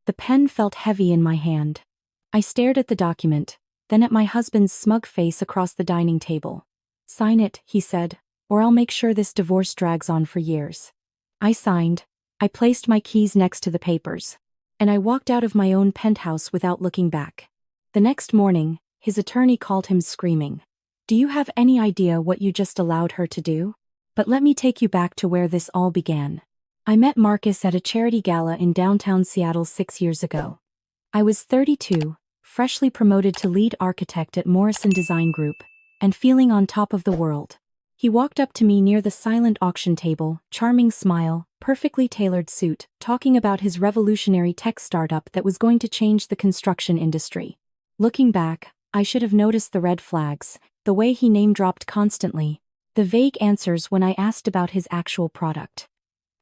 The pen felt heavy in my hand. I stared at the document, then at my husband's smug face across the dining table. "Sign it," he said, "or I'll make sure this divorce drags on for years." I signed. I placed my keys next to the papers. And I walked out of my own penthouse without looking back. The next morning, his attorney called him screaming. "Do you have any idea what you just allowed her to do?" But let me take you back to where this all began. I met Marcus at a charity gala in downtown Seattle 6 years ago. I was 32, freshly promoted to lead architect at Morrison Design Group, and feeling on top of the world. He walked up to me near the silent auction table, charming smile, perfectly tailored suit, talking about his revolutionary tech startup that was going to change the construction industry. Looking back, I should have noticed the red flags, the way he name-dropped constantly, the vague answers when I asked about his actual product.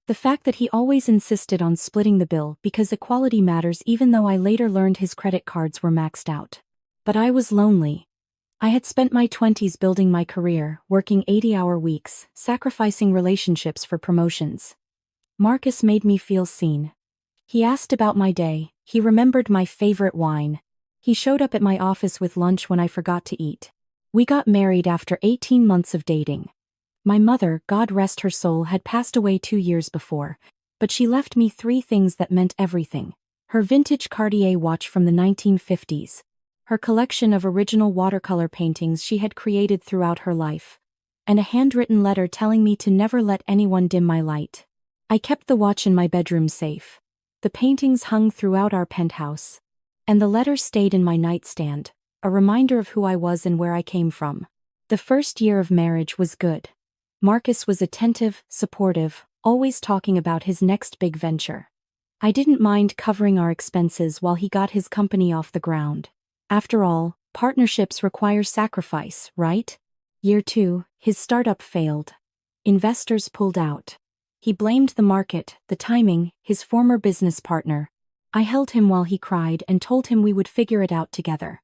The fact that he always insisted on splitting the bill because equality matters, even though I later learned his credit cards were maxed out. But I was lonely. I had spent my 20s building my career, working 80-hour weeks, sacrificing relationships for promotions. Marcus made me feel seen. He asked about my day, he remembered my favorite wine. He showed up at my office with lunch when I forgot to eat. We got married after 18 months of dating. My mother, God rest her soul, had passed away 2 years before, but she left me 3 things that meant everything. Her vintage Cartier watch from the 1950s. Her collection of original watercolor paintings she had created throughout her life. And a handwritten letter telling me to never let anyone dim my light. I kept the watch in my bedroom safe. The paintings hung throughout our penthouse. And the letter stayed in my nightstand, a reminder of who I was and where I came from. The first year of marriage was good. Marcus was attentive, supportive, always talking about his next big venture. I didn't mind covering our expenses while he got his company off the ground. After all, partnerships require sacrifice, right? Year 2, his startup failed. Investors pulled out. He blamed the market, the timing, his former business partner. I held him while he cried and told him we would figure it out together.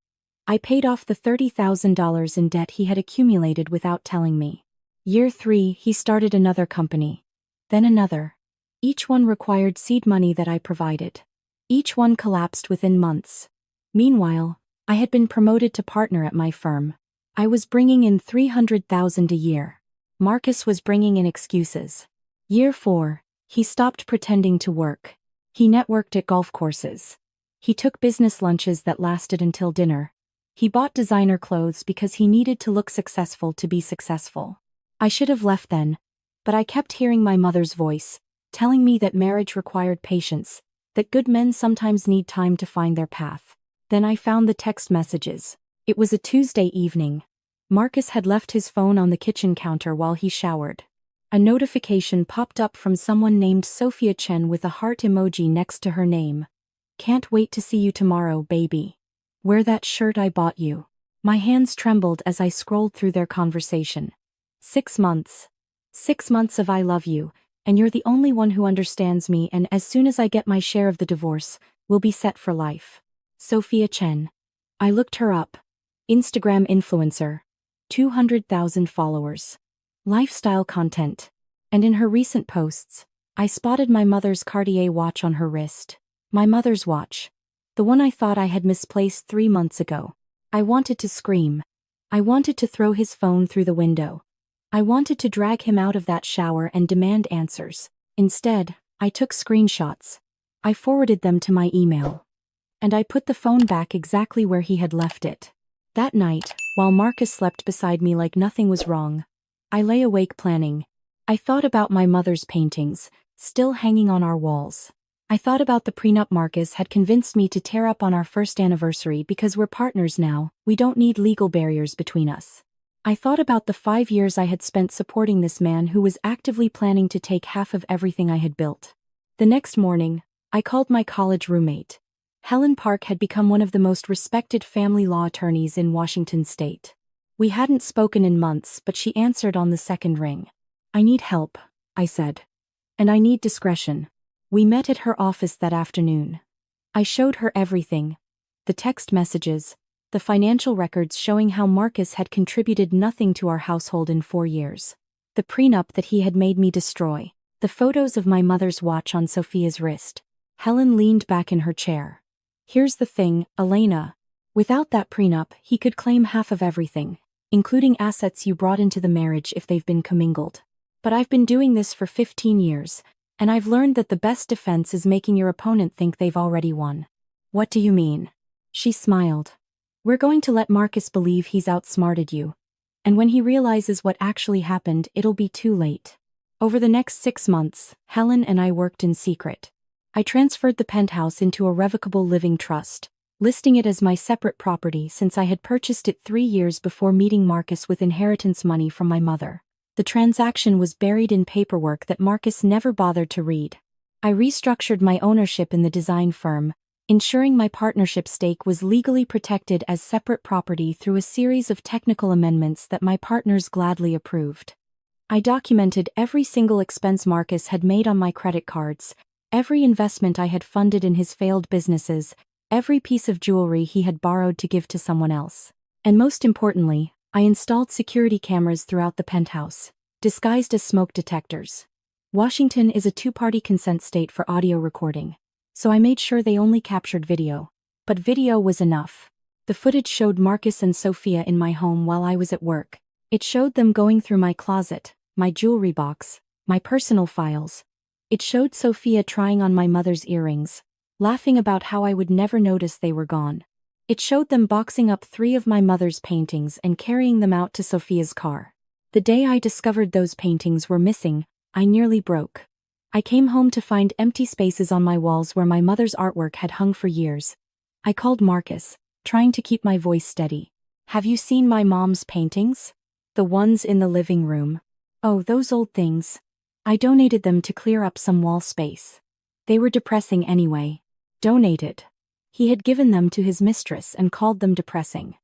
I paid off the $30,000 in debt he had accumulated without telling me. Year 3, he started another company. Then another. Each one required seed money that I provided. Each one collapsed within months. Meanwhile, I had been promoted to partner at my firm. I was bringing in $300,000 a year. Marcus was bringing in excuses. Year 4, he stopped pretending to work. He networked at golf courses. He took business lunches that lasted until dinner. He bought designer clothes because he needed to look successful to be successful. I should have left then, but I kept hearing my mother's voice, telling me that marriage required patience, that good men sometimes need time to find their path. Then I found the text messages. It was a Tuesday evening. Marcus had left his phone on the kitchen counter while he showered. A notification popped up from someone named Sophia Chen with a heart emoji next to her name. "Can't wait to see you tomorrow, baby. Wear that shirt I bought you." My hands trembled as I scrolled through their conversation. 6 months. 6 months of "I love you, and you're the only one who understands me, and as soon as I get my share of the divorce, we'll be set for life." Sophia Chen. I looked her up. Instagram influencer. 200,000 followers. Lifestyle content. And in her recent posts, I spotted my mother's Cartier watch on her wrist. My mother's watch. The one I thought I had misplaced 3 months ago. I wanted to scream. I wanted to throw his phone through the window. I wanted to drag him out of that shower and demand answers. Instead, I took screenshots. I forwarded them to my email. And I put the phone back exactly where he had left it. That night, while Marcus slept beside me like nothing was wrong, I lay awake planning. I thought about my mother's paintings, still hanging on our walls. I thought about the prenup Marcus had convinced me to tear up on our first anniversary because we're partners now, we don't need legal barriers between us. I thought about the 5 years I had spent supporting this man who was actively planning to take half of everything I had built. The next morning, I called my college roommate. Helen Park had become one of the most respected family law attorneys in Washington state. We hadn't spoken in months, but she answered on the second ring. "I need help," I said. "And I need discretion." We met at her office that afternoon. I showed her everything. The text messages, the financial records showing how Marcus had contributed nothing to our household in 4 years. The prenup that he had made me destroy. The photos of my mother's watch on Sophia's wrist. Helen leaned back in her chair. Here's the thing, Elena. Without that prenup, he could claim half of everything, including assets you brought into the marriage if they've been commingled. But I've been doing this for 15 years, and I've learned that the best defense is making your opponent think they've already won. What do you mean? She smiled. We're going to let Marcus believe he's outsmarted you. And when he realizes what actually happened, it'll be too late. Over the next 6 months, Helen and I worked in secret. I transferred the penthouse into a revocable living trust, listing it as my separate property since I had purchased it 3 years before meeting Marcus with inheritance money from my mother. The transaction was buried in paperwork that Marcus never bothered to read. I restructured my ownership in the design firm, ensuring my partnership stake was legally protected as separate property through a series of technical amendments that my partners gladly approved. I documented every single expense Marcus had made on my credit cards, every investment I had funded in his failed businesses, every piece of jewelry he had borrowed to give to someone else. And most importantly, I installed security cameras throughout the penthouse, disguised as smoke detectors. Washington is a two-party consent state for audio recording, so I made sure they only captured video. But video was enough. The footage showed Marcus and Sophia in my home while I was at work. It showed them going through my closet, my jewelry box, my personal files. It showed Sophia trying on my mother's earrings, laughing about how I would never notice they were gone. It showed them boxing up 3 of my mother's paintings and carrying them out to Sophia's car. The day I discovered those paintings were missing, I nearly broke. I came home to find empty spaces on my walls where my mother's artwork had hung for years. I called Marcus, trying to keep my voice steady. Have you seen my mom's paintings? The ones in the living room. Oh, those old things. I donated them to clear up some wall space. They were depressing anyway. Donated. He had given them to his mistress and called them depressing.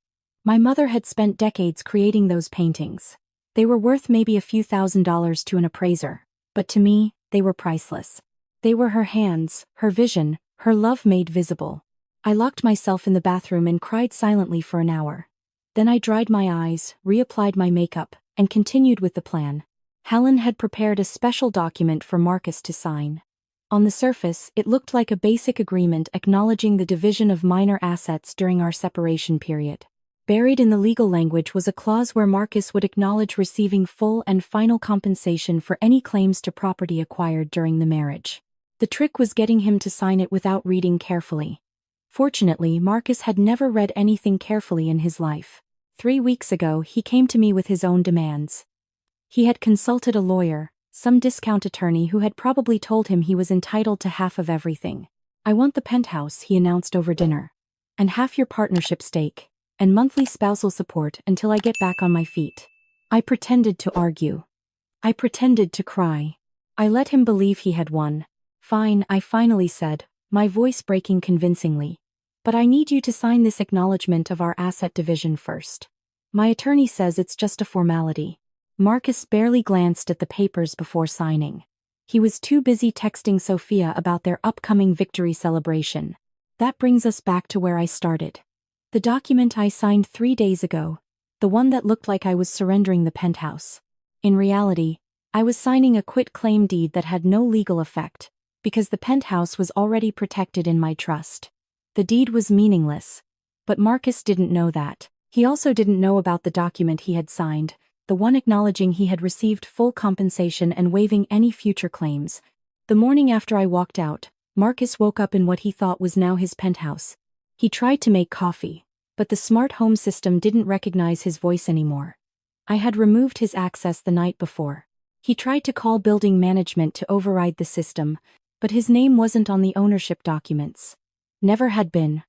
My mother had spent decades creating those paintings. They were worth maybe a few $1,000s to an appraiser, but to me, they were priceless. They were her hands, her vision, her love made visible. I locked myself in the bathroom and cried silently for an hour. Then I dried my eyes, reapplied my makeup, and continued with the plan. Helen had prepared a special document for Marcus to sign. On the surface, it looked like a basic agreement acknowledging the division of minor assets during our separation period. Buried in the legal language was a clause where Marcus would acknowledge receiving full and final compensation for any claims to property acquired during the marriage. The trick was getting him to sign it without reading carefully. Fortunately, Marcus had never read anything carefully in his life. 3 weeks ago, he came to me with his own demands. He had consulted a lawyer, some discount attorney who had probably told him he was entitled to half of everything. I want the penthouse, he announced over dinner. And half your partnership stake, and monthly spousal support until I get back on my feet. I pretended to argue. I pretended to cry. I let him believe he had won. Fine, I finally said, my voice breaking convincingly. But I need you to sign this acknowledgement of our asset division first. My attorney says it's just a formality. Marcus barely glanced at the papers before signing. He was too busy texting Sophia about their upcoming victory celebration. That brings us back to where I started. The document I signed 3 days ago, the one that looked like I was surrendering the penthouse. In reality, I was signing a quit-claim deed that had no legal effect, because the penthouse was already protected in my trust. The deed was meaningless. But Marcus didn't know that. He also didn't know about the document he had signed, the one acknowledging he had received full compensation and waiving any future claims. The morning after I walked out, Marcus woke up in what he thought was now his penthouse. He tried to make coffee, but the smart home system didn't recognize his voice anymore. I had removed his access the night before. He tried to call building management to override the system, but his name wasn't on the ownership documents. Never had been.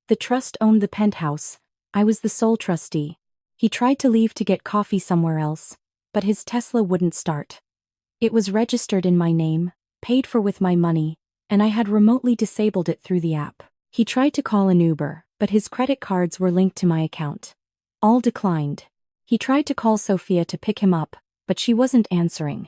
The trust owned the penthouse. I was the sole trustee. He tried to leave to get coffee somewhere else, but his Tesla wouldn't start. It was registered in my name, paid for with my money, and I had remotely disabled it through the app. He tried to call an Uber, but his credit cards were linked to my account. All declined. He tried to call Sophia to pick him up, but she wasn't answering.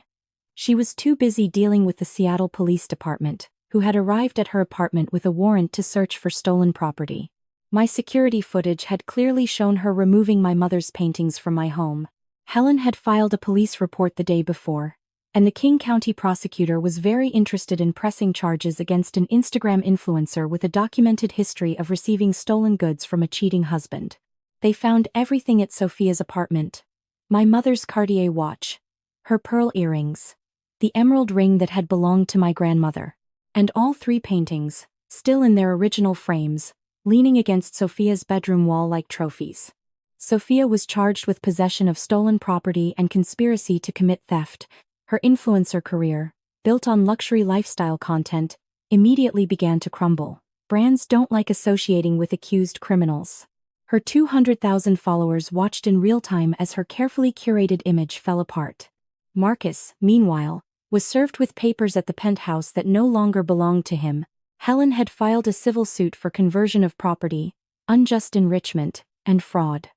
She was too busy dealing with the Seattle Police Department, who had arrived at her apartment with a warrant to search for stolen property. My security footage had clearly shown her removing my mother's paintings from my home. Helen had filed a police report the day before. and the King County prosecutor was very interested in pressing charges against an Instagram influencer with a documented history of receiving stolen goods from a cheating husband. They found everything at Sophia's apartment. My mother's Cartier watch, her pearl earrings, the emerald ring that had belonged to my grandmother, and all 3 paintings, still in their original frames, leaning against Sophia's bedroom wall like trophies. Sophia was charged with possession of stolen property and conspiracy to commit theft. Her influencer career, built on luxury lifestyle content, immediately began to crumble. Brands don't like associating with accused criminals. Her 200,000 followers watched in real time as her carefully curated image fell apart. Marcus, meanwhile, was served with papers at the Penthouse that no longer belonged to him. Helen had filed a civil suit for conversion of property, unjust enrichment, and fraud.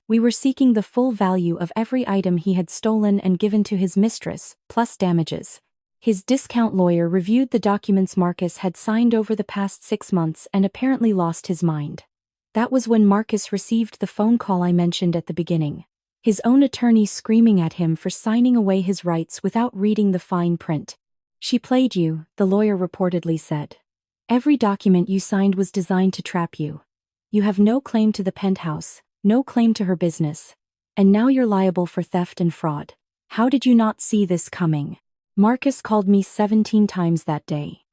We were seeking the full value of every item he had stolen and given to his mistress, plus damages. His discount lawyer reviewed the documents Marcus had signed over the past 6 months and apparently lost his mind. That was when Marcus received the phone call I mentioned at the beginning. His own attorney screaming at him for signing away his rights without reading the fine print. "She played you," the lawyer reportedly said. "Every document you signed was designed to trap you. You have no claim to the Penthouse, no claim to her business. And now you're liable for theft and fraud. How did you not see this coming?" Marcus called me 17 times that day.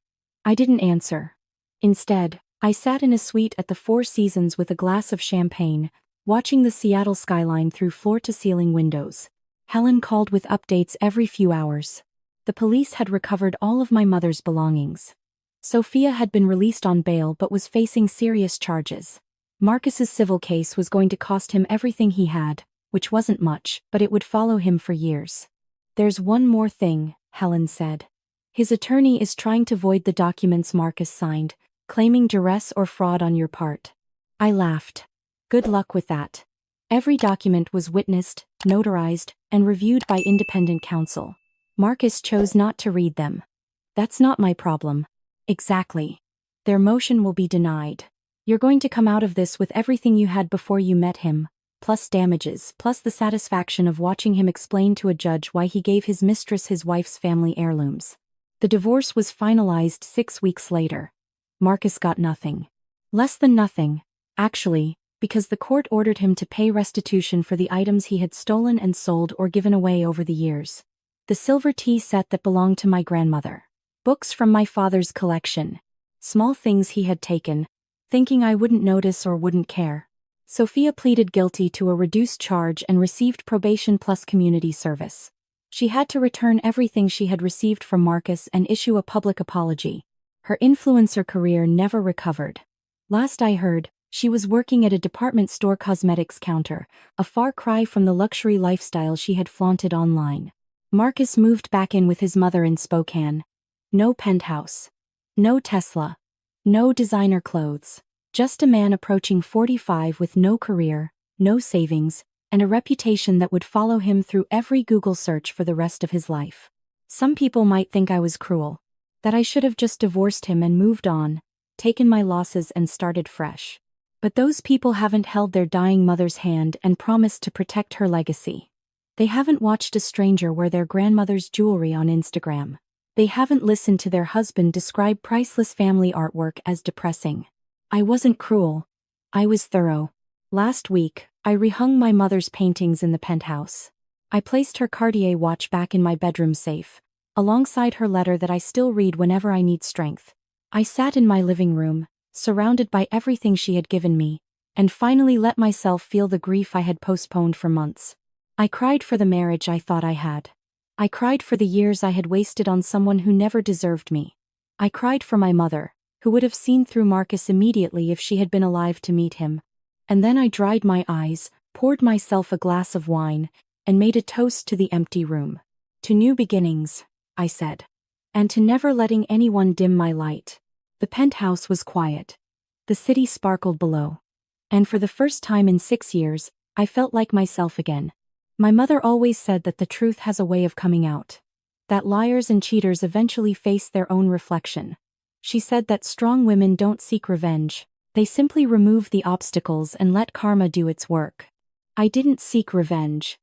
I didn't answer. Instead, I sat in a suite at the Four Seasons with a glass of champagne, watching the Seattle skyline through floor-to-ceiling windows. Helen called with updates every few hours. The police had recovered all of my mother's belongings. Sophia had been released on bail but was facing serious charges. Marcus's civil case was going to cost him everything he had, which wasn't much, but it would follow him for years. "There's one more thing," Helen said. "His attorney is trying to void the documents Marcus signed, claiming duress or fraud on your part." I laughed. Good luck with that. Every document was witnessed, notarized, and reviewed by independent counsel. Marcus chose not to read them. That's not my problem. Exactly. Their motion will be denied. You're going to come out of this with everything you had before you met him, plus damages, plus the satisfaction of watching him explain to a judge why he gave his mistress his wife's family heirlooms. The divorce was finalized 6 weeks later. Marcus got nothing. Less than nothing, actually, because the court ordered him to pay restitution for the items he had stolen and sold or given away over the years. The silver tea set that belonged to my grandmother. Books from my father's collection. Small things he had taken, thinking I wouldn't notice or wouldn't care. Sophia pleaded guilty to a reduced charge and received probation plus community service. She had to return everything she had received from Marcus and issue a public apology. Her influencer career never recovered. Last I heard, she was working at a department store cosmetics counter, a far cry from the luxury lifestyle she had flaunted online. Marcus moved back in with his mother in Spokane. No penthouse. No Tesla. No designer clothes. Just a man approaching 45 with no career, no savings, and a reputation that would follow him through every Google search for the rest of his life. Some people might think I was cruel. That I should have just divorced him and moved on, taken my losses and started fresh. But those people haven't held their dying mother's hand and promised to protect her legacy. They haven't watched a stranger wear their grandmother's jewelry on Instagram. They haven't listened to their husband describe priceless family artwork as depressing. I wasn't cruel. I was thorough. Last week, I rehung my mother's paintings in the Penthouse. I placed her Cartier watch back in my bedroom safe, alongside her letter that I still read whenever I need strength. I sat in my living room, surrounded by everything she had given me, and finally let myself feel the grief I had postponed for months. I cried for the marriage I thought I had. I cried for the years I had wasted on someone who never deserved me. I cried for my mother, who would have seen through Marcus immediately if she had been alive to meet him. And then I dried my eyes, poured myself a glass of wine, and made a toast to the empty room. "To new beginnings," I said. "And to never letting anyone dim my light." The Penthouse was quiet. The city sparkled below. And for the first time in 6 years, I felt like myself again. My mother always said that the truth has a way of coming out. That liars and cheaters eventually face their own reflection. She said that strong women don't seek revenge. They simply remove the obstacles and let karma do its work. I didn't seek revenge.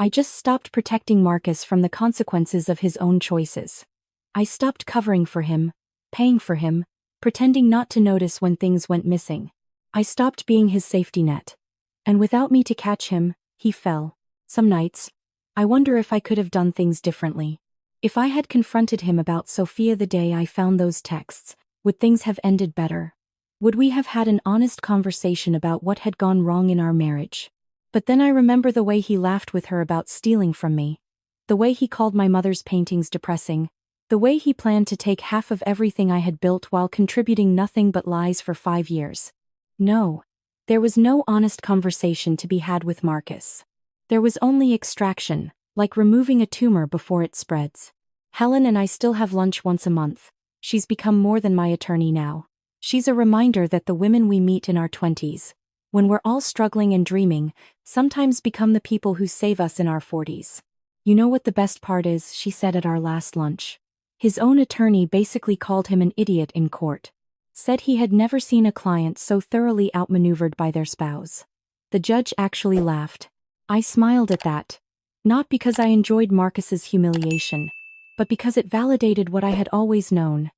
I just stopped protecting Marcus from the consequences of his own choices. I stopped covering for him, paying for him, pretending not to notice when things went missing. I stopped being his safety net. And without me to catch him, he fell. Some nights, I wonder if I could have done things differently. If I had confronted him about Sophia the day I found those texts, would things have ended better? Would we have had an honest conversation about what had gone wrong in our marriage? But then I remember the way he laughed with her about stealing from me. The way he called my mother's paintings depressing. The way he planned to take half of everything I had built while contributing nothing but lies for 5 years. No. There was no honest conversation to be had with Marcus. There was only extraction, like removing a tumor before it spreads. Helen and I still have lunch once a month. She's become more than my attorney now. She's a reminder that the women we meet in our 20s, when we're all struggling and dreaming, sometimes become the people who save us in our 40s. You know what the best part is, she said at our last lunch. His own attorney basically called him an idiot in court. Said he had never seen a client so thoroughly outmaneuvered by their spouse. The judge actually laughed. I smiled at that. Not because I enjoyed Marcus's humiliation, but because it validated what I had always known.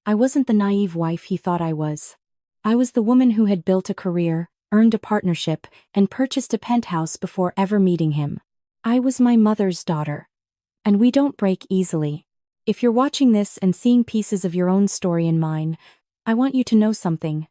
I wasn't the naive wife he thought I was. I was the woman who had built a career, earned a partnership, and purchased a penthouse before ever meeting him. I was my mother's daughter. And we don't break easily. If you're watching this and seeing pieces of your own story in mine, I want you to know something.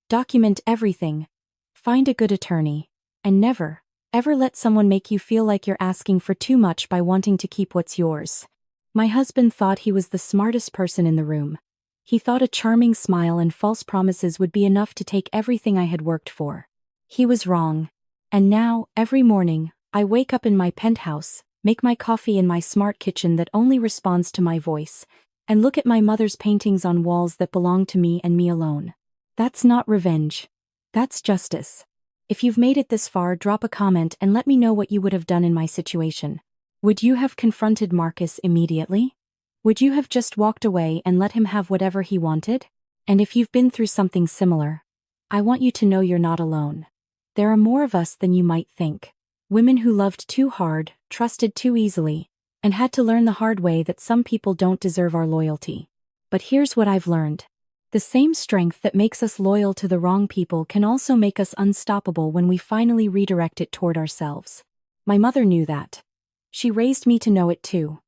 Document everything. Find a good attorney. And never, ever let someone make you feel like you're asking for too much by wanting to keep what's yours. My husband thought he was the smartest person in the room. He thought a charming smile and false promises would be enough to take everything I had worked for. He was wrong. And now, every morning, I wake up in my penthouse, make my coffee in my smart kitchen that only responds to my voice, and look at my mother's paintings on walls that belong to me and me alone. That's not revenge. That's justice. If you've made it this far, drop a comment and let me know what you would have done in my situation. Would you have confronted Marcus immediately? Would you have just walked away and let him have whatever he wanted? And if you've been through something similar, I want you to know you're not alone. There are more of us than you might think. Women who loved too hard, trusted too easily, and had to learn the hard way that some people don't deserve our loyalty. But here's what I've learned. The same strength that makes us loyal to the wrong people can also make us unstoppable when we finally redirect it toward ourselves. My mother knew that. She raised me to know it too.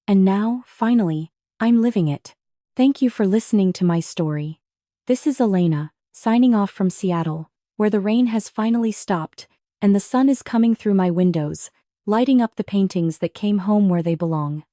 And now, finally, I'm living it. Thank you for listening to my story. This is Elena, signing off from Seattle, where the rain has finally stopped, and the sun is coming through my windows, lighting up the paintings that came home where they belong.